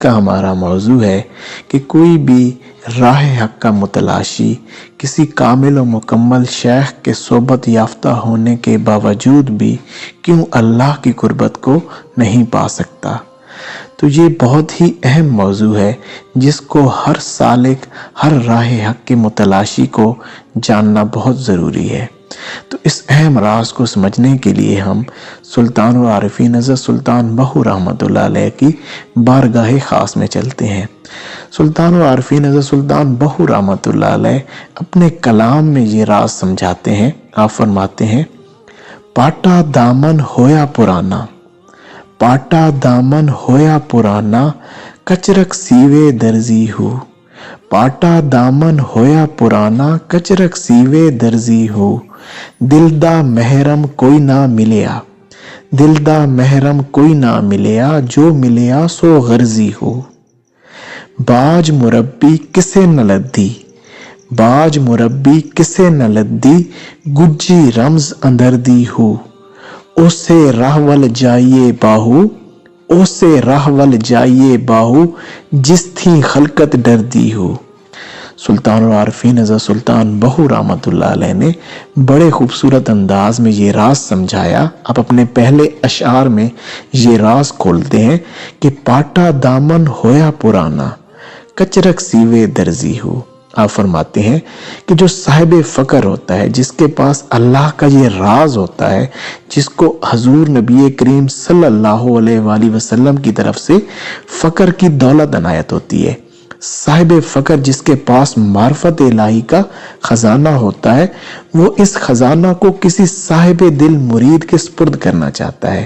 کا ہمارا موضوع ہے کہ کوئی بھی راہ حق کا متلاشی کسی کامل و مکمل شیخ کے صحبت یافتہ ہونے کے باوجود بھی کیوں اللہ کی قربت کو نہیں پا سکتا۔ تو یہ بہت ہی اہم موضوع ہے جس کو ہر سالک ہر راہ حق کے متلاشی کو جاننا بہت ضروری ہے۔ تو اس اہم راز کو سمجھنے کے لیے ہم سلطان العارفین حضرت سلطان بہو رحمۃ اللہ علیہ کی بارگاہ خاص میں چلتے ہیں۔ سلطان العارفین حضرت سلطان بہو رحمۃ اللہ علیہ اپنے کلام میں یہ راز سمجھاتے ہیں۔ آپ فرماتے ہیں، پاٹا دامن ہویا پرانا، پاٹا دامن ہویا پرانا، کچرک سیوے درزی ہو، پاٹا دامن ہویا پرانا، کچرک سیوے درزی ہو، دلدا محرم کوئی نہ ملیا، دلدا محرم کوئی نہ ملیا، جو ملیا سو غرضی ہو، باج مربی کسے نہ لدی، باج مربی کسے نہ لدی، گجی رمز اندردی ہو، اسے راہ ول جائیے باہو، اسے راہ ول جائیے باہو، جس تھی خلقت ڈردی ہو۔ سلطان العارفین حضرت سلطان بہو رحمۃ اللہ علیہ نے بڑے خوبصورت انداز میں یہ راز سمجھایا۔ آپ اپنے پہلے اشعار میں یہ راز کھولتے ہیں کہ پاٹا دامن ہویا پرانا، کچرک سیوے درزی ہو۔ آپ فرماتے ہیں کہ جو صاحب فقر ہوتا ہے، جس کے پاس اللہ کا یہ راز ہوتا ہے، جس کو حضور نبی کریم صلی اللہ علیہ وآلہ وسلم کی طرف سے فقر کی دولت عنایت ہوتی ہے، صاحب فقر جس کے پاس معرفت الہی کا خزانہ ہوتا ہے، وہ اس خزانہ کو کسی صاحب دل مرید کے سپرد کرنا چاہتا ہے۔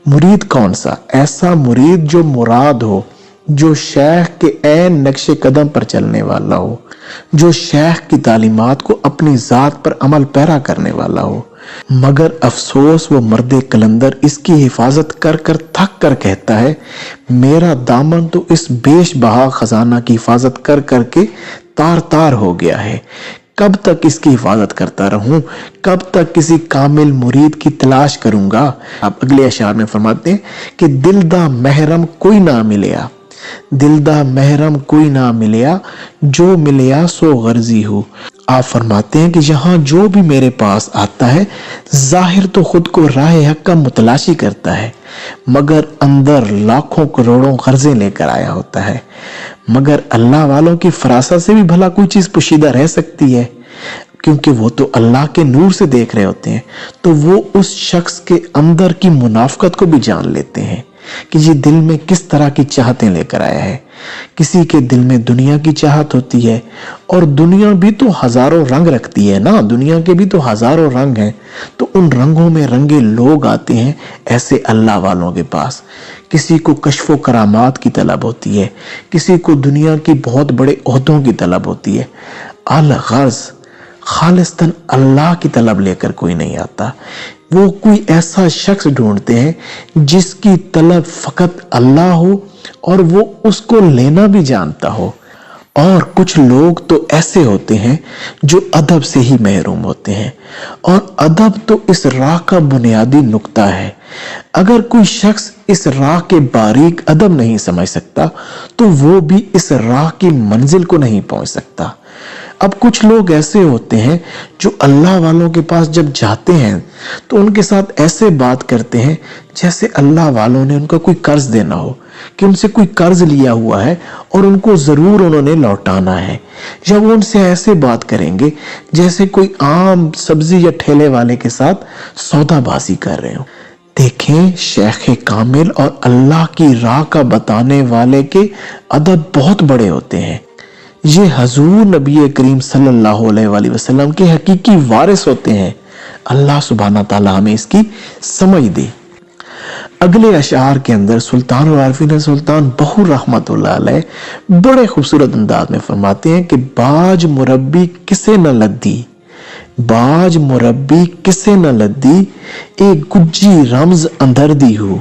مرید کون سا؟ ایسا مرید جو مراد ہو، جو شیخ کے عین نقش قدم پر چلنے والا ہو، جو شیخ کی تعلیمات کو اپنی ذات پر عمل پیرا کرنے والا ہو۔ مگر افسوس وہ مرد قلندر اس کی حفاظت کر کر تھک کر کہتا ہے، میرا دامن تو اس بیش بہا خزانہ کی حفاظت کر کر کے تار تار ہو گیا ہے، کب تک اس کی حفاظت کرتا رہوں، کب تک کسی کامل مرید کی تلاش کروں گا۔ آپ اگلے اشعار میں فرماتے ہیں کہ دلدا محرم کوئی نہ ملیا، دلدا محرم کوئی نہ ملیا، جو ملیا سو غرضی ہو۔ آپ فرماتے ہیں کہ یہاں جو بھی میرے پاس آتا ہے، ظاہر تو خود کو راہ حق کا متلاشی کرتا ہے، مگر اندر لاکھوں کروڑوں غرضیں لے کر آیا ہوتا ہے۔ مگر اللہ والوں کی فراست سے بھی بھلا کوئی چیز پوشیدہ رہ سکتی ہے، کیونکہ وہ تو اللہ کے نور سے دیکھ رہے ہوتے ہیں، تو وہ اس شخص کے اندر کی منافقت کو بھی جان لیتے ہیں کہ یہ دل میں کس طرح کی چاہتیں لے کر آیا ہے۔ کسی کے دل میں دنیا کی چاہت ہوتی ہے، اور دنیا بھی تو ہزاروں رنگ رکھتی ہے نا، دنیا کے بھی تو ہزاروں رنگ ہیں، تو ان رنگوں میں رنگے لوگ آتے ہیں ایسے اللہ والوں کے پاس۔ کسی کو کشف و کرامات کی طلب ہوتی ہے، کسی کو دنیا کی بہت بڑے عہدوں کی طلب ہوتی ہے، الغرض خالصتاً اللہ کی طلب لے کر کوئی نہیں آتا۔ وہ کوئی ایسا شخص ڈھونڈتے ہیں جس کی طلب فقط اللہ ہو اور وہ اس کو لینا بھی جانتا ہو۔ اور کچھ لوگ تو ایسے ہوتے ہیں جو ادب سے ہی محروم ہوتے ہیں، اور ادب تو اس راہ کا بنیادی نقطہ ہے۔ اگر کوئی شخص اس راہ کے باریک ادب نہیں سمجھ سکتا تو وہ بھی اس راہ کی منزل کو نہیں پہنچ سکتا۔ اب کچھ لوگ ایسے ہوتے ہیں جو اللہ والوں کے پاس جب جاتے ہیں تو ان کے ساتھ ایسے بات کرتے ہیں جیسے اللہ والوں نے ان کا کوئی قرض دینا ہو، کہ ان سے کوئی قرض لیا ہوا ہے اور ان کو ضرور انہوں نے لوٹانا ہے، یا وہ ان سے ایسے بات کریں گے جیسے کوئی عام سبزی یا ٹھیلے والے کے ساتھ سودا بازی کر رہے ہوں۔ دیکھیں، شیخ کامل اور اللہ کی راہ کا بتانے والے کے ادب بہت بڑے ہوتے ہیں۔ یہ حضور نبی کریم صلی اللہ علیہ وآلہ وسلم کے حقیقی وارث ہوتے ہیں۔ اللہ سبحانہ تعالیٰ ہمیں اس کی سمجھ دے۔ اگلے اشعار کے اندر سلطان العارفین سلطان بہو رحمۃ اللہ علیہ بڑے خوبصورت انداز میں فرماتے ہیں کہ باج مربی کسے نہ لدی، باج مربی کسے نہ لدی، ایک گجی رمز اندردی ہو۔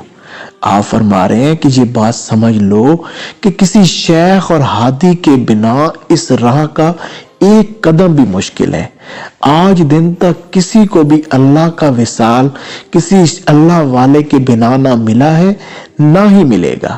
آپ فرما رہے ہیں کہ یہ بات سمجھ لو کہ کسی شیخ اور ہادی کے بنا اس راہ کا ایک قدم بھی مشکل ہے۔ آج دن تک کسی کو بھی اللہ کا وصال کسی اللہ والے کے بنا نہ ملا ہے، نہ ہی ملے گا،